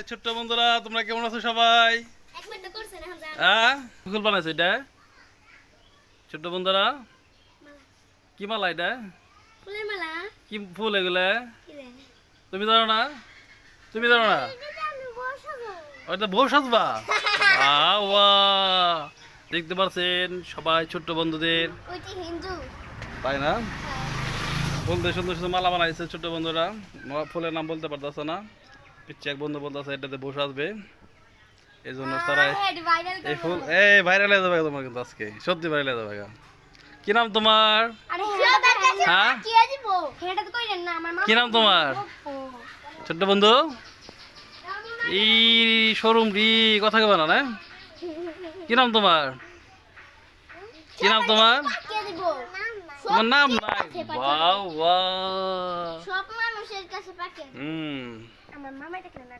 ছোট্ট বন্ধুরা তোমরা কেমন আছো সবাই? ফুল বানাইছো এটা? ছোট্ট বন্ধুরা কি মালা এটা? কি ফুল এগুলা? তুমি জানো না? তুমি জানো না? ওটা বউ সাজবা? দেখতে পাচ্ছেন সবাই ছোট্ট বন্ধুদের, তাই না? ফুলদের সুন্দর সুন্দর মালা বানাইছে ছোট্ট বন্ধুরা। ফুলের নাম বলতে পারতেছে না, পিছিয়ে এক বন্ধু বলতেছে এটাতে বউ সাজবে, এই জন্য তারা এই ফুল ভাইরাল হয়ে যাবে তোমার, কিন্তু আজকে সত্যি ভাইরাল হয়ে যাবে। কি নাম তোমার? হ্যাঁ কি নাম তোমার ছোট্ট বন্ধু? এই শোরুম রি কথা কেবা না? কি নাম তোমার? কি নাম তোমার? তোমার নাম নাই? বাহ বাহ, সব মানুষের কাছে পাকে। আমার মামা দেখলেন না।